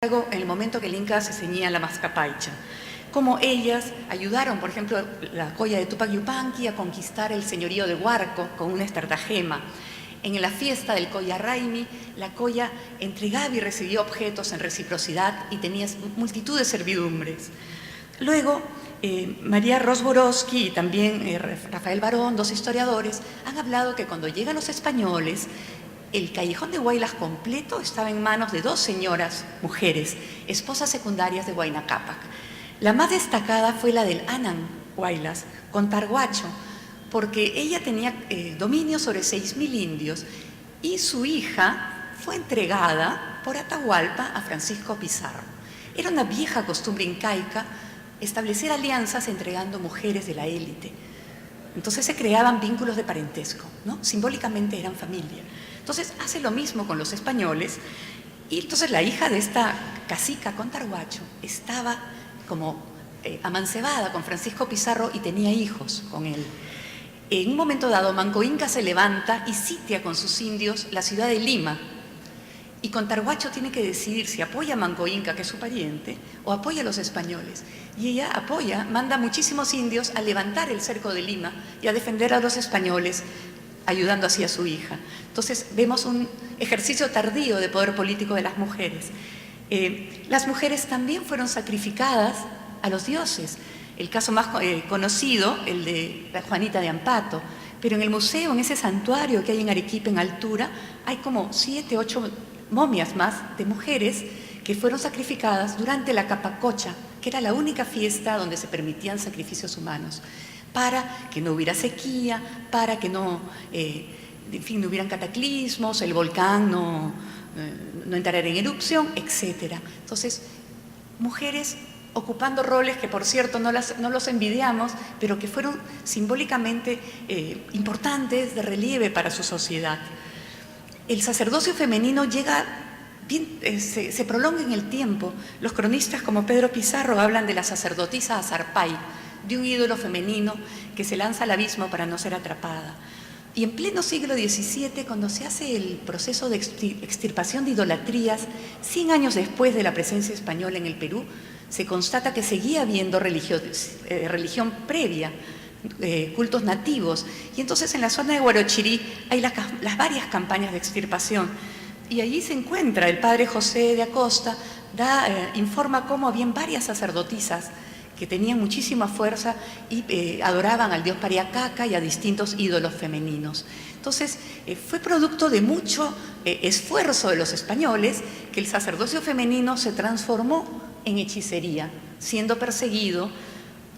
en el momento que el Inca se ceñía la mascapaicha. Como ellas ayudaron, por ejemplo, la colla de Tupac Yupanqui a conquistar el señorío de Huarco con una estratagema. En la fiesta del Colla Raimi, la colla entregaba y recibía objetos en reciprocidad y tenía multitud de servidumbres. Luego, María Rosborowski y también Rafael Barón, dos historiadores, han hablado que cuando llegan los españoles, el callejón de Huaylas completo estaba en manos de dos señoras, mujeres, esposas secundarias de Huayna Cápac. La más destacada fue la del Anan Huaylas, con Targuacho, porque ella tenía dominio sobre 6.000 indios y su hija fue entregada por Atahualpa a Francisco Pizarro. Era una vieja costumbre incaica establecer alianzas entregando mujeres de la élite. Entonces se creaban vínculos de parentesco, ¿no? Simbólicamente eran familia. Entonces hace lo mismo con los españoles y entonces la hija de esta cacica con Targuacho estaba como amancebada con Francisco Pizarro y tenía hijos con él. En un momento dado, Manco Inca se levanta y sitia con sus indios la ciudad de Lima. Y con Targuacho tiene que decidir si apoya a Manco Inca, que es su pariente, o apoya a los españoles. Y ella apoya, manda a muchísimos indios a levantar el cerco de Lima y a defender a los españoles, ayudando así a su hija. Entonces vemos un ejercicio tardío de poder político de las mujeres. Las mujeres también fueron sacrificadas a los dioses. El caso más conocido, el de la Juanita de Ampato. Pero en el museo, en ese santuario que hay en Arequipa, en altura, hay como 7, 8 momias más de mujeres que fueron sacrificadas durante la Capacocha, que era la única fiesta donde se permitían sacrificios humanos, para que no hubiera sequía, para que no, en fin, no hubieran cataclismos, el volcán no entrara en erupción, etc. Entonces, mujeres ocupando roles que, por cierto, no los envidiamos, pero que fueron simbólicamente importantes, de relieve para su sociedad. El sacerdocio femenino llega, se prolonga en el tiempo. Los cronistas como Pedro Pizarro hablan de la sacerdotisa Azarpay, de un ídolo femenino que se lanza al abismo para no ser atrapada. Y en pleno siglo XVII, cuando se hace el proceso de extirpación de idolatrías, 100 años después de la presencia española en el Perú, se constata que seguía habiendo religión previa, cultos nativos. Y entonces en la zona de Huarochirí hay las varias campañas de extirpación. Y allí se encuentra el padre José de Acosta, informa cómo habían varias sacerdotisas que tenían muchísima fuerza y adoraban al dios Pariacaca y a distintos ídolos femeninos. Entonces, fue producto de mucho esfuerzo de los españoles que el sacerdocio femenino se transformó en hechicería, siendo perseguido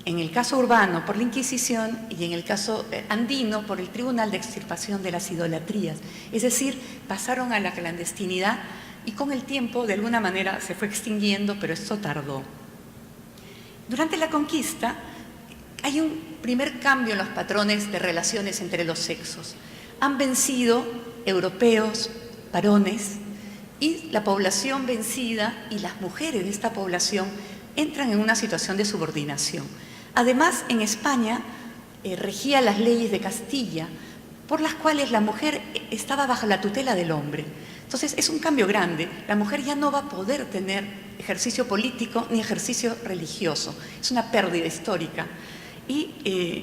en el caso urbano por la Inquisición y en el caso andino por el Tribunal de Extirpación de las Idolatrías. Es decir, pasaron a la clandestinidad y con el tiempo de alguna manera se fue extinguiendo, pero esto tardó. Durante la conquista hay un primer cambio en los patrones de relaciones entre los sexos. Han vencido europeos, varones, y la población vencida y las mujeres de esta población entran en una situación de subordinación. Además, en España regía las leyes de Castilla, por las cuales la mujer estaba bajo la tutela del hombre. Entonces, es un cambio grande. La mujer ya no va a poder tener ejercicio político ni ejercicio religioso. Es una pérdida histórica. Y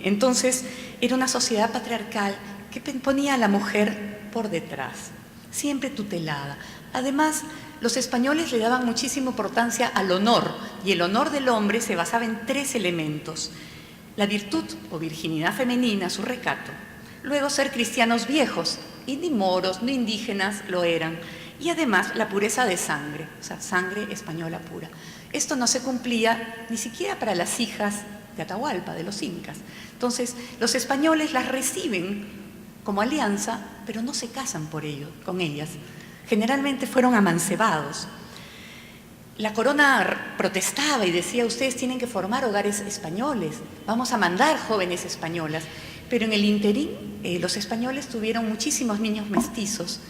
entonces, era una sociedad patriarcal que ponía a la mujer por detrás, siempre tutelada. Además, los españoles le daban muchísima importancia al honor, y el honor del hombre se basaba en 3 elementos: la virtud o virginidad femenina, su recato; luego, ser cristianos viejos, y ni moros ni indígenas lo eran; y además, la pureza de sangre, o sea, sangre española pura. Esto no se cumplía ni siquiera para las hijas de Atahualpa, de los incas. Entonces, los españoles las reciben como alianza, pero no se casan por ello, con ellas. Generalmente fueron amancebados. La corona protestaba y decía: ustedes tienen que formar hogares españoles, vamos a mandar jóvenes españolas. Pero en el interín, los españoles tuvieron muchísimos niños mestizos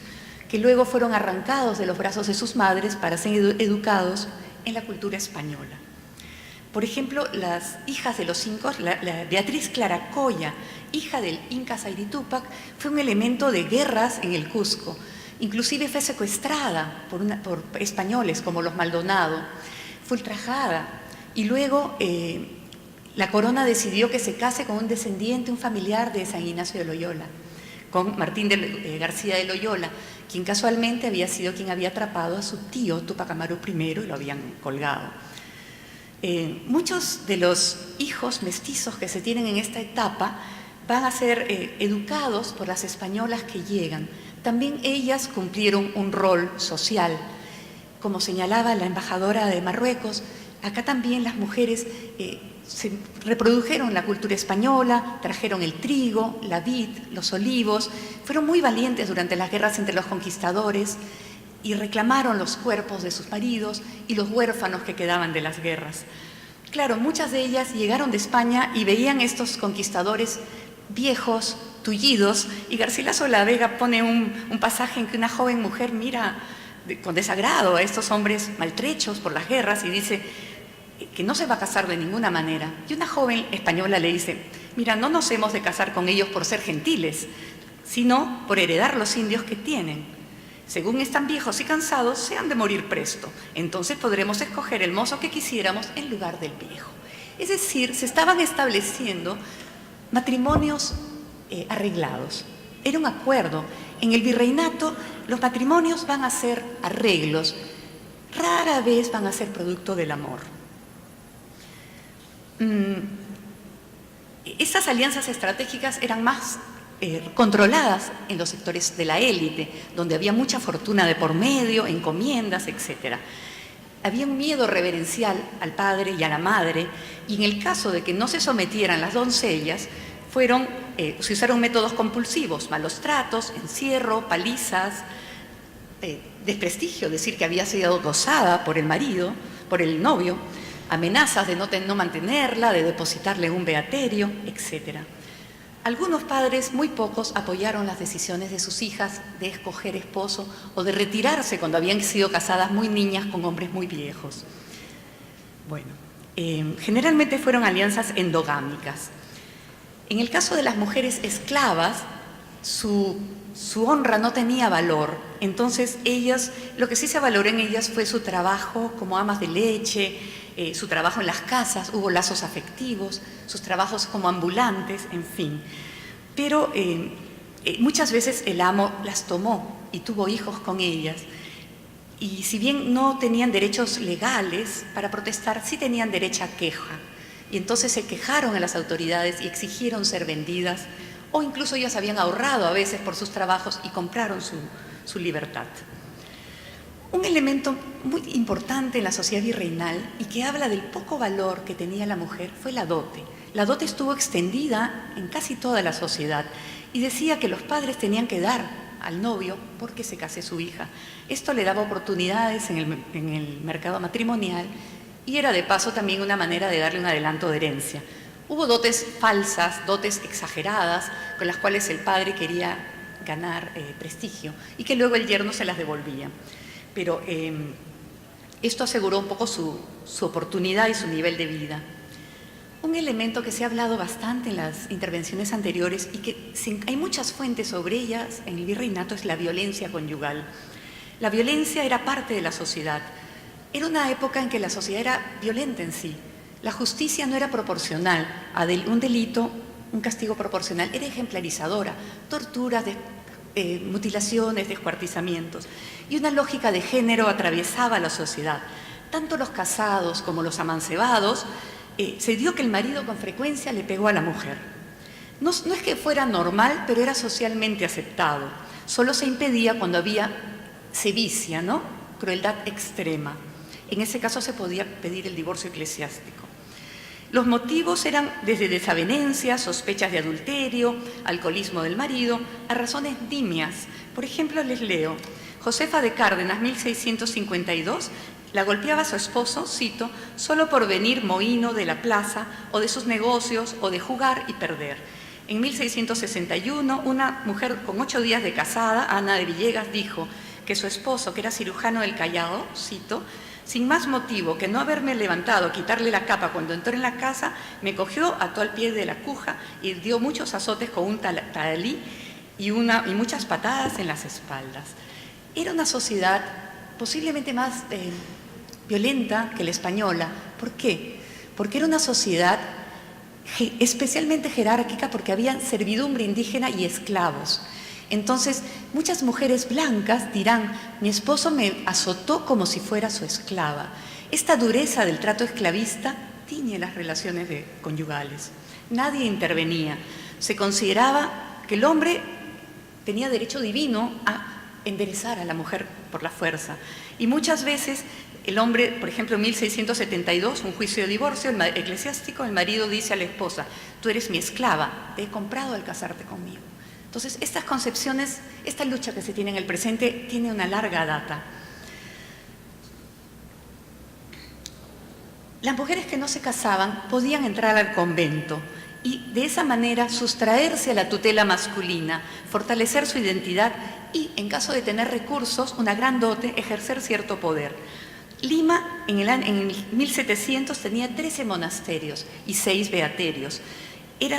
que luego fueron arrancados de los brazos de sus madres para ser educados en la cultura española. Por ejemplo, las hijas de los incas, la Beatriz Claracoya, hija del inca Zairi Tupac, fue un elemento de guerras en el Cusco. inclusive fue secuestrada por españoles como los Maldonado, fue ultrajada y luego la corona decidió que se case con un descendiente, un familiar de San Ignacio de Loyola, con Martín García de Loyola, quien casualmente había sido quien había atrapado a su tío Túpac Amaru I y lo habían colgado. Muchos de los hijos mestizos que se tienen en esta etapa van a ser educados por las españolas que llegan. También ellas cumplieron un rol social. Como señalaba la embajadora de Marruecos, acá también las mujeres se reprodujeron la cultura española, trajeron el trigo, la vid, los olivos, fueron muy valientes durante las guerras entre los conquistadores y reclamaron los cuerpos de sus maridos y los huérfanos que quedaban de las guerras. Claro, muchas de ellas llegaron de España y veían estos conquistadores viejos, tullidos, y Garcilaso de la Vega pone un pasaje en que una joven mujer mira con desagrado a estos hombres maltrechos por las guerras y dice que no se va a casar de ninguna manera. Y una joven española le dice, mira, no nos hemos de casar con ellos por ser gentiles, sino por heredar los indios que tienen. Según están viejos y cansados, se han de morir presto. Entonces podremos escoger el mozo que quisiéramos en lugar del viejo. Es decir, se estaban estableciendo matrimonios arreglados. Era un acuerdo. En el virreinato, los matrimonios van a ser arreglos. Rara vez van a ser producto del amor. Estas alianzas estratégicas eran más controladas en los sectores de la élite, donde había mucha fortuna de por medio, encomiendas, etc. Había un miedo reverencial al padre y a la madre, y en el caso de que no se sometieran las doncellas, se usaron métodos compulsivos, malos tratos, encierro, palizas, desprestigio, decir que había sido gozada por el marido, por el novio, amenazas de no mantenerla, de depositarle un beaterio, etc. Algunos padres, muy pocos, apoyaron las decisiones de sus hijas de escoger esposo o de retirarse cuando habían sido casadas muy niñas con hombres muy viejos. Bueno, generalmente fueron alianzas endogámicas. En el caso de las mujeres esclavas, su honra no tenía valor, entonces lo que sí se valoró en ellas fue su trabajo como amas de leche, su trabajo en las casas, hubo lazos afectivos, sus trabajos como ambulantes, en fin. Pero muchas veces el amo las tomó y tuvo hijos con ellas. Y si bien no tenían derechos legales para protestar, sí tenían derecho a queja. Y entonces se quejaron a las autoridades y exigieron ser vendidas, o incluso ellas habían ahorrado a veces por sus trabajos y compraron su libertad. Un elemento muy importante en la sociedad virreinal y que habla del poco valor que tenía la mujer fue la dote. La dote estuvo extendida en casi toda la sociedad y decía que los padres tenían que dar al novio porque se case su hija. Esto le daba oportunidades en el mercado matrimonial y era de paso también una manera de darle un adelanto de herencia. Hubo dotes falsas, dotes exageradas, con las cuales el padre quería ganar prestigio y que luego el yerno se las devolvía. Pero esto aseguró un poco su oportunidad y su nivel de vida. Un elemento que se ha hablado bastante en las intervenciones anteriores y que hay muchas fuentes sobre ellas en el virreinato es la violencia conyugal. La violencia era parte de la sociedad. Era una época en que la sociedad era violenta en sí. La justicia no era proporcional a un delito, un castigo proporcional, era ejemplarizadora, torturas, mutilaciones, descuartizamientos. Y una lógica de género atravesaba la sociedad. Tanto los casados como los amancebados, se dio que el marido con frecuencia le pegó a la mujer. No es que fuera normal, pero era socialmente aceptado. Solo se impedía cuando había sevicia, ¿no? Crueldad extrema. En ese caso se podía pedir el divorcio eclesiástico. Los motivos eran desde desavenencias, sospechas de adulterio, alcoholismo del marido, a razones nimias. Por ejemplo, les leo, Josefa de Cárdenas, 1652, la golpeaba a su esposo, cito, solo por venir mohíno de la plaza o de sus negocios o de jugar y perder. En 1661, una mujer con 8 días de casada, Ana de Villegas, dijo que su esposo, que era cirujano del Callao, cito, sin más motivo que no haberme levantado, quitarle la capa cuando entró en la casa, me cogió, ató al pie de la cuja y dio muchos azotes con un talalí y muchas patadas en las espaldas. Era una sociedad posiblemente más violenta que la española. ¿Por qué? Porque era una sociedad especialmente jerárquica, porque había servidumbre indígena y esclavos. Entonces, muchas mujeres blancas dirán, mi esposo me azotó como si fuera su esclava. Esta dureza del trato esclavista tiñe las relaciones conyugales. Nadie intervenía. Se consideraba que el hombre tenía derecho divino a enderezar a la mujer por la fuerza. Y muchas veces el hombre, por ejemplo, en 1672, un juicio de divorcio eclesiástico, el marido dice a la esposa, tú eres mi esclava, te he comprado al casarte conmigo. Entonces, estas concepciones, esta lucha que se tiene en el presente, tiene una larga data. Las mujeres que no se casaban podían entrar al convento y de esa manera sustraerse a la tutela masculina, fortalecer su identidad y, en caso de tener recursos, una gran dote, ejercer cierto poder. Lima, en el 1700, tenía 13 monasterios y 6 beaterios.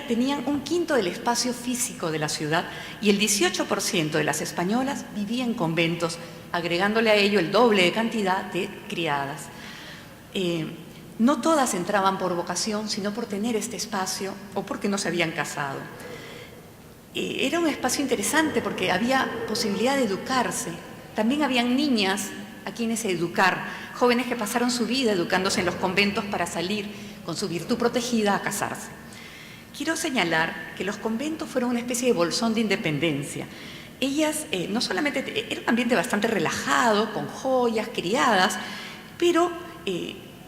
Tenían un quinto del espacio físico de la ciudad y el 18% de las españolas vivía en conventos, agregándole a ello el doble de cantidad de criadas. No todas entraban por vocación, sino por tener este espacio o porque no se habían casado. Era un espacio interesante porque había posibilidad de educarse. También habían niñas a quienes educar, jóvenes que pasaron su vida educándose en los conventos para salir con su virtud protegida a casarse. Quiero señalar que los conventos fueron una especie de bolsón de independencia. Ellas no solamente era un ambiente bastante relajado, con joyas, criadas, pero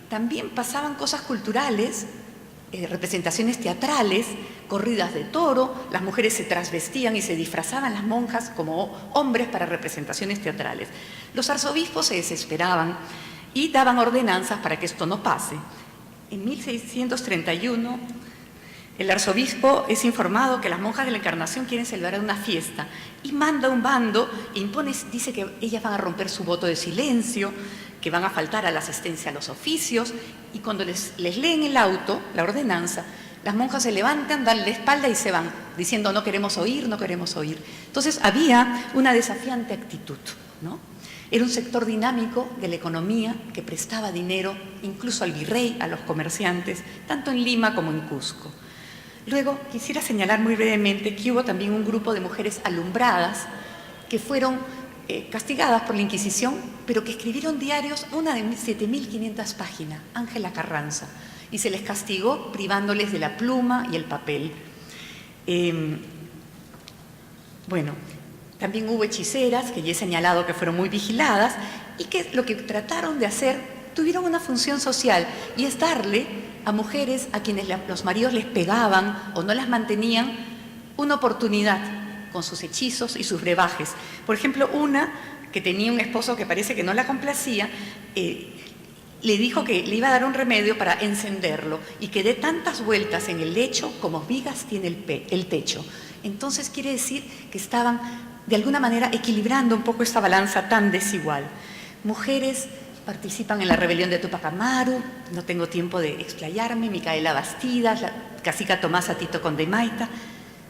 también pasaban cosas culturales, representaciones teatrales, corridas de toro, las mujeres se trasvestían y se disfrazaban las monjas como hombres para representaciones teatrales. Los arzobispos se desesperaban y daban ordenanzas para que esto no pase. En 1631, el arzobispo es informado que las monjas de la Encarnación quieren celebrar una fiesta y manda un bando e dice que ellas van a romper su voto de silencio, que van a faltar a la asistencia a los oficios, y cuando les leen el auto, la ordenanza, las monjas se levantan, dan la espalda y se van, diciendo no queremos oír, no queremos oír. Entonces había una desafiante actitud, ¿no? Era un sector dinámico de la economía que prestaba dinero incluso al virrey, a los comerciantes, tanto en Lima como en Cusco. Luego quisiera señalar muy brevemente que hubo también un grupo de mujeres alumbradas que fueron castigadas por la Inquisición, pero que escribieron diarios, una de 7.500 páginas, Ángela Carranza, y se les castigó privándoles de la pluma y el papel. Bueno, también hubo hechiceras, que ya he señalado que fueron muy vigiladas, y que lo que trataron de hacer, tuvieron una función social, y es darle a mujeres a quienes los maridos les pegaban o no las mantenían, una oportunidad con sus hechizos y sus brebajes. Por ejemplo, una que tenía un esposo que parece que no la complacía, le dijo que le iba a dar un remedio para encenderlo y que dé tantas vueltas en el lecho como vigas tiene el techo. Entonces quiere decir que estaban de alguna manera equilibrando un poco esta balanza tan desigual. Mujeres participan en la rebelión de Tupac Amaru, no tengo tiempo de explayarme, Micaela Bastidas, la cacica Tomasa Tito Condemaita.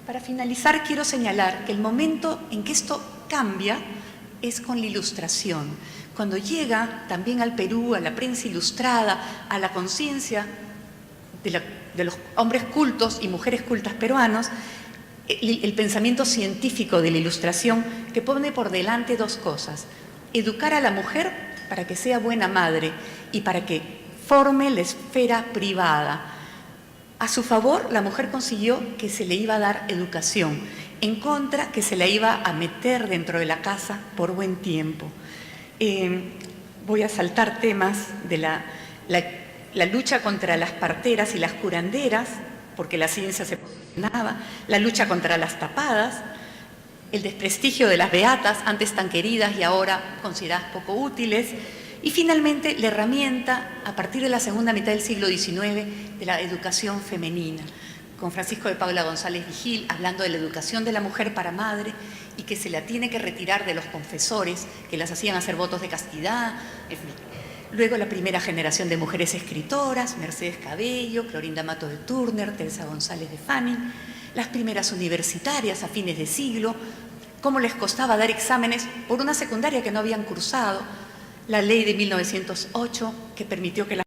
Para finalizar, quiero señalar que el momento en que esto cambia es con la Ilustración. Cuando llega también al Perú, a la prensa ilustrada, a la conciencia de los hombres cultos y mujeres cultas peruanos, el pensamiento científico de la Ilustración que pone por delante dos cosas: educar a la mujer para que sea buena madre y para que forme la esfera privada. A su favor, la mujer consiguió que se le iba a dar educación, en contra que se la iba a meter dentro de la casa por buen tiempo. Voy a saltar temas de la lucha contra las parteras y las curanderas, porque la ciencia se posicionaba, la lucha contra las tapadas, el desprestigio de las beatas, antes tan queridas y ahora consideradas poco útiles, y finalmente la herramienta, a partir de la segunda mitad del siglo XIX, de la educación femenina, con Francisco de Paula González Vigil, hablando de la educación de la mujer para madre y que se la tiene que retirar de los confesores que las hacían hacer votos de castidad, en fin. Luego la primera generación de mujeres escritoras, Mercedes Cabello, Clorinda Mato de Turner, Teresa González de Fanning, las primeras universitarias a fines de siglo, cómo les costaba dar exámenes por una secundaria que no habían cursado, la ley de 1908 que permitió que las